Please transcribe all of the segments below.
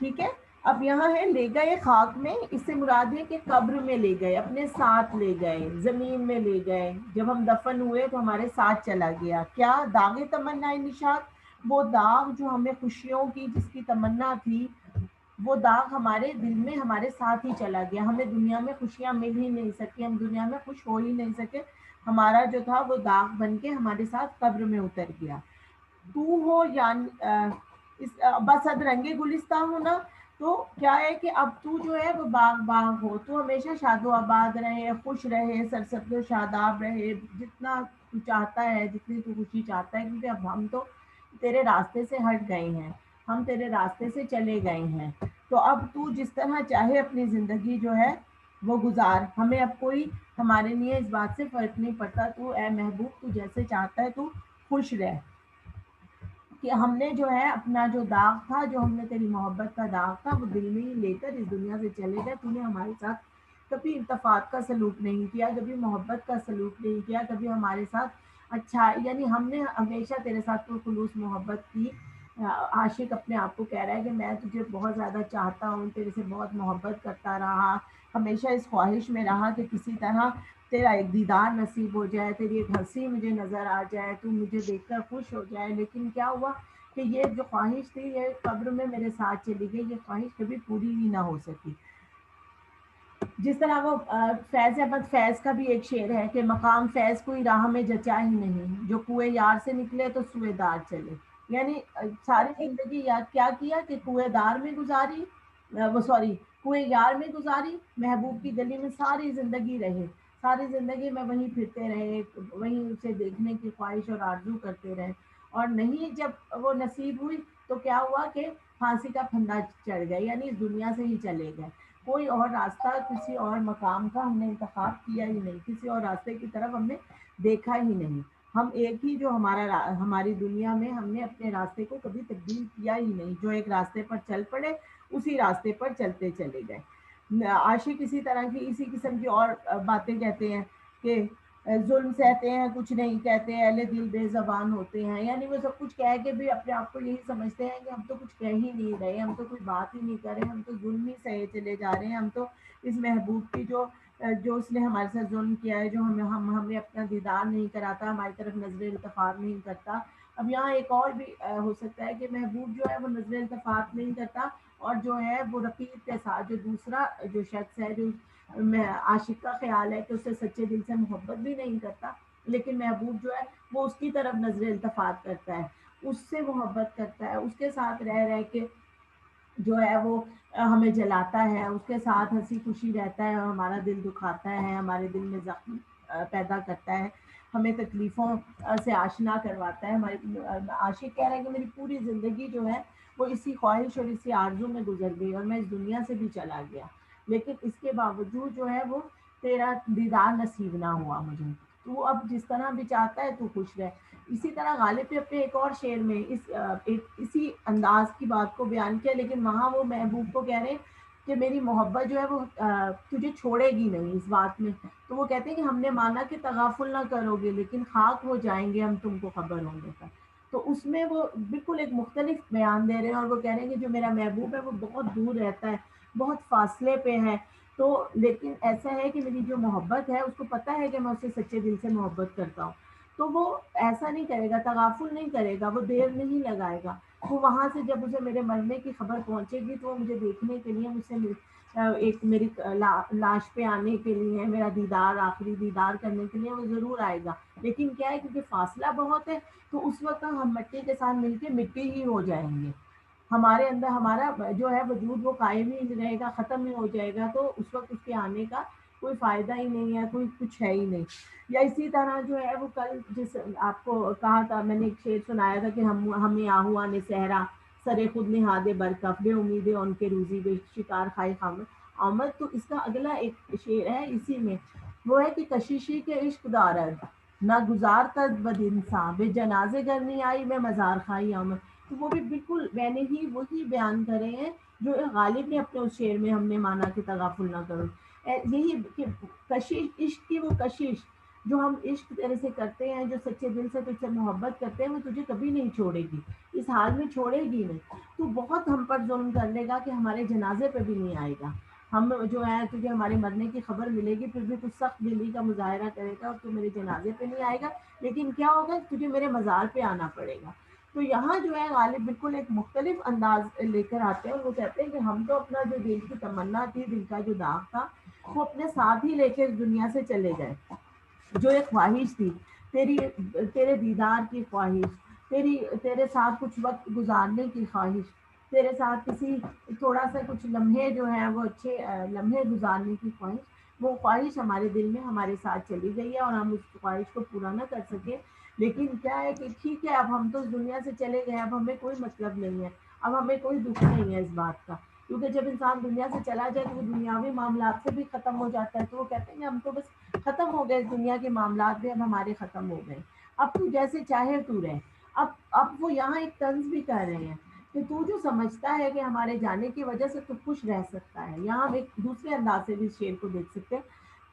ٹھیک ہے. اب یہاں ہے لے گئے خاک میں، اس سے مراد ہے کہ قبر میں لے گئے، اپنے ساتھ لے گئے، زمین میں لے گئے. جب ہم دفن ہوئے تو ہمارے ساتھ چلا گیا. کیا داغ تمنا نشاد، وہ داغ جو ہمیں خوشیوں کی جس کی تمنا تھی، وہ داغ ہمارے دل میں ہمارے ساتھ ہی چلا گیا. ہمیں دنیا میں خوشیاں مل ہی نہیں سکی، ہم دنیا میں خوش ہو ہی نہیں سکے. ہمارا جو تھا وہ داغ بن کے ہمارے ساتھ قبر میں اتر گیا. تو ہو یعنی بسد رنگے گلستہ ہونا، تو کیا ہے کہ اب تو جو ہے وہ باغ باغ ہو، تو ہمیشہ شاد و آباد رہے، خوش رہے، سرسبز و شاداب رہے، جتنا تو چاہتا ہے، جتنی تو خوشی چاہتا ہے. کیونکہ اب ہم تو تیرے راستے سے ہٹ گئے ہیں، ہم تیرے راستے سے چلے گئے ہیں. تو اب تو جس طرح چاہے اپنی زندگی جو ہے وہ گزار. ہمیں اب کوئی ہمارے لیے اس بات سے فرق نہیں پڑتا. تو اے محبوب تو جیسے چاہتا ہے تو خوش رہ. کہ ہم نے جو ہے اپنا جو داغ تھا، جو ہم نے تیری محبت کا داغ تھا، وہ دل میں ہی لے کر اس دنیا سے چلے گئے. تو نے ہمارے ساتھ کبھی التفات کا سلوک نہیں کیا، کبھی محبت کا سلوک نہیں کیا، کبھی ہمارے ساتھ اچھا، یعنی ہم نے ہمیشہ تیرے ساتھ تو خلوص محبت کی. عاشق اپنے آپ کو کہہ رہا ہے کہ میں تجھے بہت زیادہ چاہتا ہوں، تیرے سے بہت محبت کرتا رہا، ہمیشہ اس خواہش میں رہا کہ کسی طرح تیرا ایک دیدار نصیب ہو جائے، تیری ایک ہنسی مجھے نظر آ جائے، تو مجھے دیکھ کر خوش ہو جائے. لیکن کیا ہوا کہ یہ جو خواہش تھی یہ قبر میں میرے ساتھ چلی گئی، یہ خواہش کبھی پوری ہی نہ ہو سکی. جس طرح وہ فیض احمد فیض کا بھی ایک شعر ہے کہ مقام فیض کوئی راہ میں جچا ہی نہیں، جو کوئے یار سے نکلے تو سوئے دار چلے. یعنی ساری زندگی یاد کیا کیا کہ کوئے دار میں گزاری، وہ سوری کوئے یار میں گزاری، محبوب کی گلی میں ساری زندگی رہے، ساری زندگی میں وہیں پھرتے رہے، وہیں اسے دیکھنے کی خواہش اور آرزو کرتے رہے. اور نہیں جب وہ نصیب ہوئی تو کیا ہوا کہ پھانسی کا پھندا چڑھ گیا، یعنی اس دنیا سے ہی چلے گئے. کوئی اور راستہ، کسی اور مقام کا ہم نے انتخاب کیا ہی نہیں، کسی اور راستے کی طرف ہم نے دیکھا ہی نہیں. ہم ایک ہی جو ہماری دنیا میں ہم نے اپنے راستے کو کبھی تبدیل کیا ہی نہیں. جو ایک راستے پر چل پڑے اسی راستے پر چلتے چلے گئے. عاشق اسی طرح کی اسی قسم کی اور باتیں کہتے ہیں کہ ظلم سہتے ہیں کچھ نہیں کہتے، اہل دل بے زبان ہوتے ہیں. یعنی وہ سب کچھ کہہ کے بھی اپنے آپ کو یہی سمجھتے ہیں کہ ہم تو کچھ کہہ ہی نہیں رہے، ہم تو کوئی بات ہی نہیں کر رہے، ہم تو ظلم ہی سہے چلے جا رہے ہیں. ہم تو اس محبوب کی جو اس نے ہمارے ساتھ ظلم کیا ہے، جو ہمیں اپنا دیدار نہیں کراتا، ہماری طرف نظر التفات نہیں کرتا. اب یہاں ایک اور بھی ہو سکتا ہے کہ محبوب جو ہے وہ نظر التفات نہیں کرتا، اور جو ہے وہ رقیب کے ساتھ جو دوسرا جو شخص ہے، جو عاشق کا خیال ہے کہ اس سے سچے دل سے محبت بھی نہیں کرتا، لیکن محبوب جو ہے وہ اس کی طرف نظر التفات کرتا ہے، اس سے محبت کرتا ہے، اس کے ساتھ رہ رہ کے جو ہے وہ ہمیں جلاتا ہے، اس کے ساتھ ہنسی خوشی رہتا ہے، اور ہمارا دل دکھاتا ہے، ہمارے دل میں زخم پیدا کرتا ہے، ہمیں تکلیفوں سے آشنا کرواتا ہے. ہمارے عاشق کہہ رہا ہے کہ میری پوری زندگی جو ہے وہ اسی خواہش اور اسی آرزو میں گزر گئی، اور میں اس دنیا سے بھی چلا گیا، لیکن اس کے باوجود جو ہے وہ تیرا دیدار نصیب نہ ہوا مجھے. تو اب جس طرح بھی چاہتا ہے تو خوش رہ. اسی طرح غالب نے اپنے ایک اور شعر میں اسی انداز کی بات کو بیان کیا، لیکن وہاں وہ محبوب کو کہہ رہے ہیں کہ میری محبت جو ہے وہ تجھے چھوڑے گی نہیں اس بات میں. تو وہ کہتے ہیں کہ ہم نے مانا کہ تغافل نہ کرو گے، لیکن خاک ہو جائیں گے ہم تم کو خبر ہونے کا. تو اس میں وہ بالکل ایک مختلف بیان دے رہے ہیں، اور وہ کہہ رہے ہیں کہ جو میرا محبوب ہے وہ بہت دور رہتا ہے، بہت فاصلے پہ ہے. تو لیکن ایسا ہے کہ میری جو محبت ہے اس کو پتہ ہے کہ میں اسے سچے دل سے محبت کرتا ہوں، تو وہ ایسا نہیں کرے گا، تغافل نہیں کرے گا، وہ دیر نہیں لگائے گا. وہ وہاں سے جب اسے میرے مرنے کی خبر پہنچے گی تو وہ مجھے دیکھنے کے لیے، مجھ سے ایک میری لاش پہ آنے کے لیے، میرا دیدار آخری دیدار کرنے کے لیے وہ ضرور آئے گا. لیکن کیا ہے کیونکہ فاصلہ بہت ہے تو اس وقت ہم مٹی کے ساتھ مل کے مٹی ہی ہو جائیں گے، ہمارے اندر ہمارا جو ہے وجود وہ قائم ہی رہے گا، ختم ہی ہو جائے گا. تو اس وقت اس کے آنے کا کوئی فائدہ ہی نہیں ہے، کوئی کچھ ہے ہی نہیں. یا اسی طرح جو ہے وہ کل جس آپ کو کہا تھا، میں نے ایک شعر سنایا تھا کہ ہمیں آہواں نے صحرا سرے خود نہادے برکف، بے امیدیں ان کے روزی بے شکار خائی خام آمد. تو اس کا اگلا ایک شعر ہے اسی میں، وہ ہے کہ کشیشی کے عشق دارد نہ گزار تد بد انسان، بے جنازے گرنی آئی میں مزار خائی آمد. تو وہ بھی بالکل میں نے ہی وہی بیان کرے ہیں جو غالب نے اپنے اس شعر میں ہم نے مانا کہ تغافل نہ کرو. یہی کہ کشش عشق کی وہ کشش جو ہم عشق تیرے سے کرتے ہیں، جو سچے دل سے تجھ سے محبت کرتے ہیں، وہ تجھے کبھی نہیں چھوڑے گی، اس حال میں چھوڑے گی نہیں۔ تو بہت ہم پر ظلم کر لے گا کہ ہمارے جنازے پہ بھی نہیں آئے گا، ہم جو ہے تجھے ہمارے مرنے کی خبر ملے گی پھر بھی تو سخت دلی کا مظاہرہ کرے گا اور تو میرے جنازے پہ نہیں آئے گا، لیکن کیا ہوگا، تجھے میرے مزار پہ آنا پڑے گا۔ تو یہاں جو ہے غالب بالکل ایک مختلف انداز لے کر آتے ہیں، وہ کہتے ہیں کہ ہم تو اپنا جو دل کی تمنا تھی، دل کا جو داغ تھا، وہ اپنے ساتھ ہی لے کے اس دنیا سے چلے گئے۔ جو ایک خواہش تھی تیری، تیرے دیدار کی خواہش، تیرے ساتھ کچھ وقت گزارنے کی خواہش، تیرے ساتھ کسی تھوڑا سا کچھ لمحے جو ہیں وہ اچھے لمحے گزارنے کی خواہش، وہ خواہش ہمارے دل میں ہمارے ساتھ چلی گئی ہے اور ہم اس خواہش کو پورا نہ کر سکے۔ لیکن کیا ہے کہ ٹھیک ہے، اب ہم تو اس دنیا سے چلے گئے، اب ہمیں کوئی مطلب نہیں ہے، اب ہمیں کوئی دکھ نہیں ہے اس بات کا، کیونکہ جب انسان دنیا سے چلا جائے تو وہ دنیاوی معاملات سے بھی ختم ہو جاتا ہے۔ تو وہ کہتے ہیں کہ ہم تو بس ختم ہو گئے، دنیا کے معاملات بھی اب ہمارے ختم ہو گئے، اب تو جیسے چاہے تو رہے۔ اب وہ یہاں ایک طنز بھی کہہ رہے ہیں کہ تو جو سمجھتا ہے کہ ہمارے جانے کی وجہ سے تو خوش رہ سکتا ہے، یہاں ہم ایک دوسرے انداز سے بھی اس شعر کو دیکھ سکتے ہیں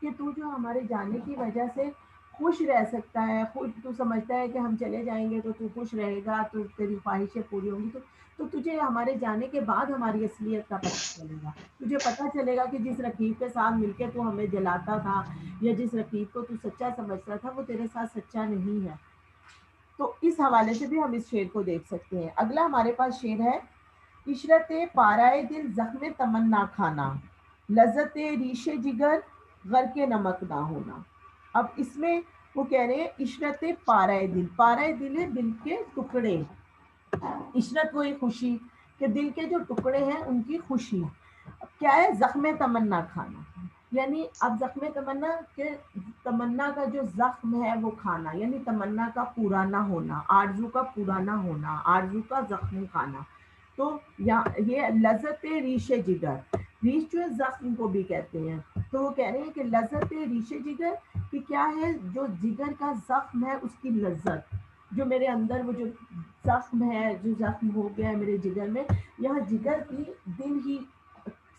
کہ تو جو ہمارے جانے کی وجہ سے خوش رہ سکتا ہے، خود تو سمجھتا ہے کہ ہم چلے جائیں گے تو خوش رہے گا، تو تیری خواہشیں پوری ہوں گی، تو تجھے ہمارے جانے کے بعد ہماری اصلیت کا پتہ چلے گا، تجھے پتہ چلے گا کہ جس رقیب کے ساتھ مل کے تو ہمیں جلاتا تھا یا جس رقیب کو تو سچا سمجھتا تھا وہ تیرے ساتھ سچا نہیں ہے۔ تو اس حوالے سے بھی ہم اس شعر کو دیکھ سکتے ہیں۔ اگلا ہمارے پاس شعر ہے، عشرت پارائے دل زخم تمنا کھانا، لذت ریش جگر غرق نمک نہ ہونا۔ اب اس میں وہ کہہ رہے ہیں عشرت پارائے دل، پارائے دل ہے دل کے ٹکڑے، عشرت وہی خوشی کہ دل کے جو ٹکڑے ہیں ان کی خوشی۔ اب کیا ہے، زخم تمنا کھانا، یعنی اب زخم تمنا کہ تمنا کا جو زخم ہے وہ کھانا، یعنی تمنا کا پورا نہ ہونا، آرزو کا پورا نہ ہونا، آرزو کا زخم کھانا۔ تو یہ لذت ریش جگر، ریش جو ہے زخم کو بھی کہتے ہیں، تو وہ کہہ رہے ہیں کہ لذت ریش جگر کہ کیا ہے، جو جگر کا زخم ہے اس کی لذت، جو میرے اندر وہ جو زخم ہے، جو زخم ہو گیا ہے میرے جگر میں، یہاں جگر کی دل ہی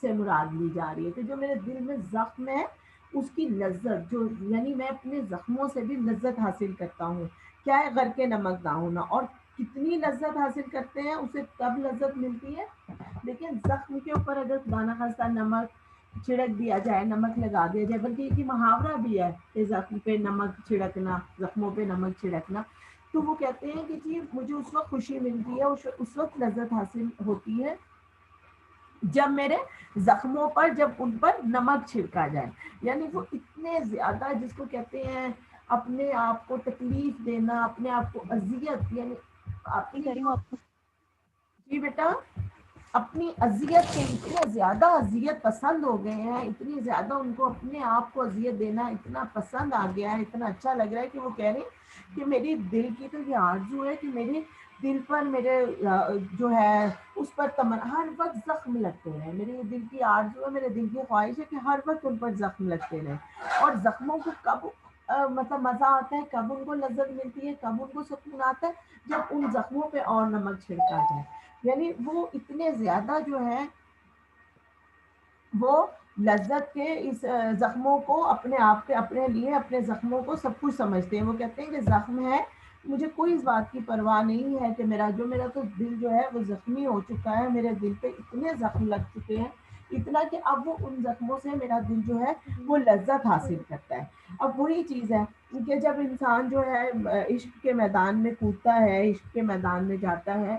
سے مراد لی جا رہی ہے کہ جو میرے دل میں زخم ہے اس کی لذت، جو یعنی میں اپنے زخموں سے بھی لذت حاصل کرتا ہوں، کیا ہے، غرق نمک نہ ہونا۔ اور کتنی لذت حاصل کرتے ہیں، اسے کب لذت ملتی ہے، لیکن زخم کے اوپر اگر خدا نہ خواستہ نمک چھڑک دیا جائے، نمک لگا دیا جائے، بلکہ یہ محاورہ بھی ہے کہ زخم پہ نمک چھڑکنا، زخموں پہ نمک چھڑکنا، تو وہ کہتے ہیں کہ جی مجھے اس وقت خوشی ملتی ہے، اس وقت لذت حاصل ہوتی ہے جب میرے زخموں پر، جب ان پر نمک چھڑکا جائے، یعنی وہ اتنے زیادہ جس کو کہتے ہیں اپنے آپ کو تکلیف دینا، اپنے آپ کو اذیت، یعنی اپنی کہہ رہی جو، ہوں آپ کو۔ جی بیٹا، اپنی اذیت کے اتنے زیادہ اذیت پسند ہو گئے ہیں، اتنی زیادہ ان کو اپنے آپ کو اذیت دینا اتنا پسند آ گیا ہے، اتنا اچھا لگ رہا ہے کہ وہ کہہ رہے ہیں کہ میری دل کی تو یہ آرزو ہے کہ میرے دل پر، میرے جو ہے اس پر ہر وقت زخم لگتے رہے، میرے دل کی آرزو ہے، میرے دل کی خواہش ہے کہ ہر وقت ان پر زخم لگتے رہے۔ اور زخموں کو کب مطلب مزہ آتا ہے، کب ان کو لذت ملتی ہے، کب ان کو سکون آتا ہے، جب ان زخموں پہ اور نمک چھڑکا جائے، یعنی وہ اتنے زیادہ جو ہے وہ لذت کے اس زخموں کو اپنے آپ کے، اپنے لیے اپنے زخموں کو سب کچھ سمجھتے ہیں۔ وہ کہتے ہیں کہ زخم ہے، مجھے کوئی اس بات کی پرواہ نہیں ہے کہ میرا تو دل جو ہے وہ زخمی ہو چکا ہے، میرے دل پہ اتنے زخم لگ چکے ہیں، اتنا کہ اب وہ ان زخموں سے میرا دل جو ہے وہ لذت حاصل کرتا ہے۔ اب وہی چیز ہے کہ جب انسان جو ہے عشق کے میدان میں کودتا ہے، عشق کے میدان میں جاتا ہے،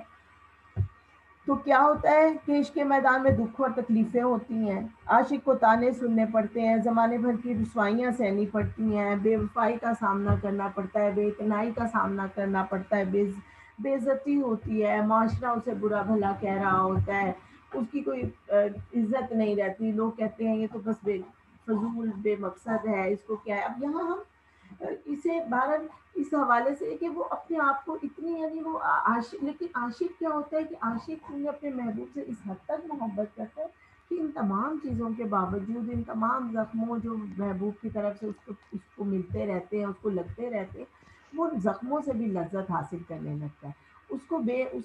تو کیا ہوتا ہے کہ عشق کے میدان میں دکھ اور تکلیفیں ہوتی ہیں، عاشق کو تانے سننے پڑتے ہیں، زمانے بھر کی رسوائیاں سہنی پڑتی ہیں، بے وفائی کا سامنا کرنا پڑتا ہے، بے اعتنائی کا سامنا کرنا پڑتا ہے، بے عزتی ہوتی ہے، معاشرہ اسے برا بھلا کہہ رہا ہوتا ہے، اس کی کوئی عزت نہیں رہتی، لوگ کہتے ہیں یہ تو بس بے فضول بے مقصد ہے، اس کو کیا ہے۔ اب یہاں ہم اسے بہرحال اس حوالے سے کہ وہ اپنے آپ کو اتنی، یعنی وہ عاشق، لیکن عاشق کیا ہوتا ہے کہ عاشق اپنے محبوب سے اس حد تک محبت کرتا ہے کہ ان تمام چیزوں کے باوجود، ان تمام زخموں جو محبوب کی طرف سے اس کو ملتے رہتے ہیں، اس کو لگتے رہتے ہیں، وہ ان زخموں سے بھی لذت حاصل کرنے لگتا ہے، اس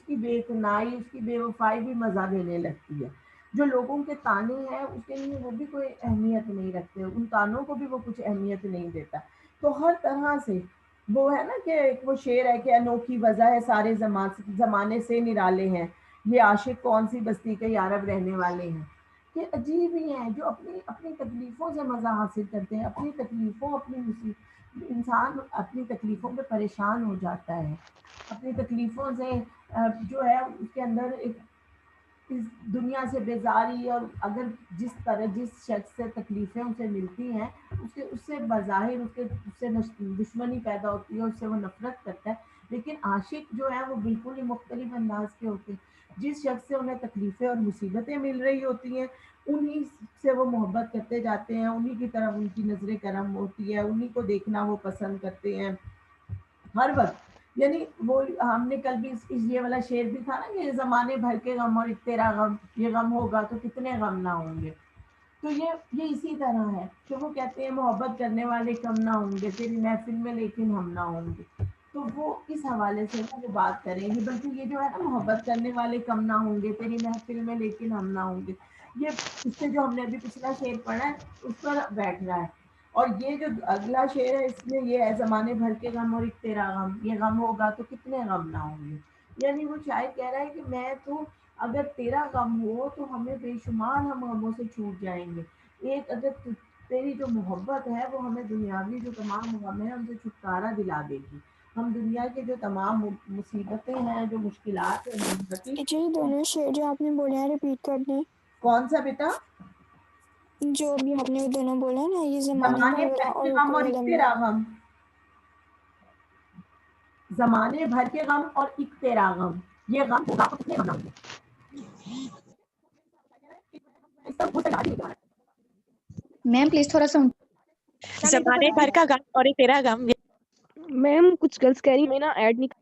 کی بے اتنائی، اس کی بے وفائی بھی مزہ دینے لگتی ہے۔ جو لوگوں کے تانے ہیں اس کے لیے وہ بھی کوئی اہمیت نہیں رکھتے، ان تانوں کو بھی وہ کچھ اہمیت نہیں دیتا، تو ہر طرح سے وہ ہے نا کہ ایک وہ شعر ہے کہ انوکھی وجہ ہے سارے زمانے سے نرالے ہیں، یہ عاشق کون سی بستی کے یارب رہنے والے ہیں. یہ عجیب ہی ہیں جو اپنی اپنی تکلیفوں سے مزہ حاصل کرتے ہیں، اپنی تکلیفوں اپنی انسان اپنی تکلیفوں پہ پریشان ہو جاتا ہے، اپنی تکلیفوں سے جو ہے اس کے اندر ایک اس دنیا سے بیزاری، اور اگر جس شخص سے تکلیفیں اسے ملتی ہیں اس سے بظاہر اس سے دشمنی پیدا ہوتی ہے، اس سے وہ نفرت کرتا ہے. لیکن عاشق جو ہے وہ بالکل ہی مختلف انداز کے ہوتے ہیں. جس شخص سے انہیں تکلیفیں اور مصیبتیں مل رہی ہوتی ہیں انہی سے وہ محبت کرتے جاتے ہیں، انہی کی طرف ان کی نظر کرم ہوتی ہے، انہی کو دیکھنا وہ پسند کرتے ہیں ہر وقت. یعنی وہ ہم نے کل بھی یہ والا شعر بھی تھا نا کہ زمانے بھر کے غم اور ایک تیرا غم، یہ غم ہوگا تو کتنے غم نہ ہوں گے. تو یہ اسی طرح ہے کہ وہ کہتے ہیں محبت کرنے والے کم نہ ہوں گے تیری محفل میں لیکن ہم نہ ہوں گے. تو وہ اس حوالے سے وہ بات کریں گے، بلکہ یہ جو ہے نا محبت کرنے والے کم نہ ہوں گے تیری محفل میں لیکن ہم نہ ہوں گے، یہ اس سے جو ہم نے ابھی پچھلا شعر پڑھا ہے اس پر بیٹھ رہا ہے. اور یہ جو اگلا شعر ہے اس میں یہ ہے زمانے بھر کے غم اور ایک تیرا غم، یہ غم ہوگا تو کتنے غم نہ ہوں گے. یعنی وہ شاعر کہہ رہا ہے کہ میں تو اگر تیرا غم ہو تو ہمیں بے شمار ہم غموں سے چھوٹ جائیں گے، ایک اگر تیری جو محبت ہے وہ ہمیں دنیاوی جو تمام غم ہے ان سے چھٹکارا دلا دے گی. ہم دنیا کے جو تمام مصیبتیں ہیں جو مشکلات ہیں جی دونوں شعر جو آپ نے بولے ہیں ریپیٹ کر دیں. کون سا بیٹا؟ جو بھی آپ نے دونوں بولا نا، یہ زمانے زمانے بھر بھر کے اور غم اور ایک تیرا غم، زمانے بھر کے غم اور ایک تیرا غم، یہ غم ہوگا تو کتنے غم نہ ہوں گے. میم پلیز تھوڑا سا زمانے بھر کا غم اور ایک تیرا غم. میم کچھ گرلس کہہ رہی میں نا ایڈ نہیں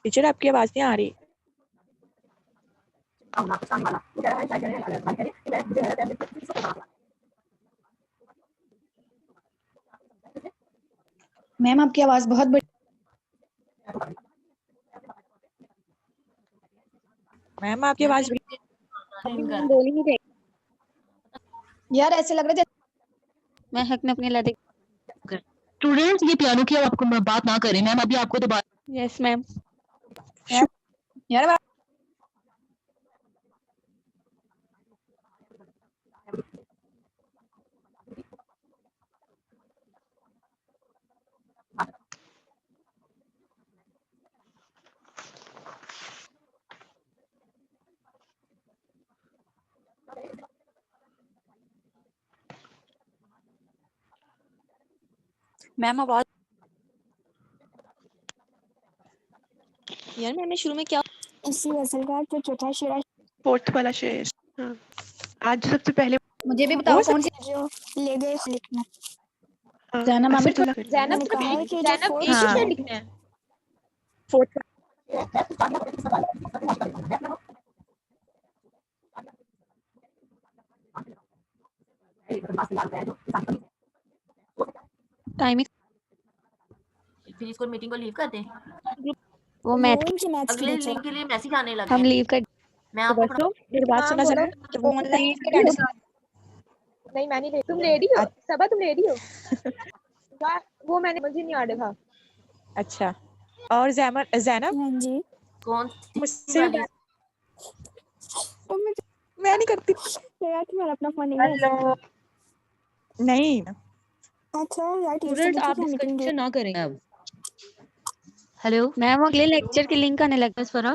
ٹیچر آپ کی آواز نہیں آ رہی. میم آپ کی آواز بہت بڑی. میم آپ کی آواز بول ہی نہیں رہی یار، ایسے لگ رہا ہے میں حق نے اپنے لادے. اسٹوڈینٹس یہ پیانو کی آپ کو بات نہ کریں میم، ابھی آپ کو دوبارہ. یس میم. یار میم آواز یار میں نے شروع میں کیا اسی غزل کا جو چوتھا شعر فورتھ والا شعر آج سب سے پہلے مجھے بھی بتاؤ کون سی. جو لے گئے لکھنا، زینب عامر میں نے کہا ہے کہ جو زینب فورتھ ایک ہی ہاں شعر لکھنا ہے. فورتھ. ٹائمنگ پھر اس کو میٹنگ کو لیو کر دیں. وہ میتھ ان کی میتھس کی اگلے ٹیچر لنک کے لیے میسج آنے لگے ہم ہیں. لیو کر میں آپ کو بسو میری بات سنا ذرا. On line. نہیں میں نہیں. تم ریڈی ہو صبا؟ تم ریڈی ہو؟ وہ میں نے مجھے نہیں آ رہا. اچھا اور زینب ہاں جی کون مجھ سی سے بھی والی؟ میں نہیں کرتی. یار تمہارا اپنا فون نہیں ہے؟ ہیلو نہیں. اچھا یار ٹھیک سے اسٹوڈنٹ پوچھو آپ کیا میٹنگ ڈیٹ. ڈسکشن نہ کریں اب. ہیلو میم اگلے لیکچر کی لنک آنے لگا اس پر.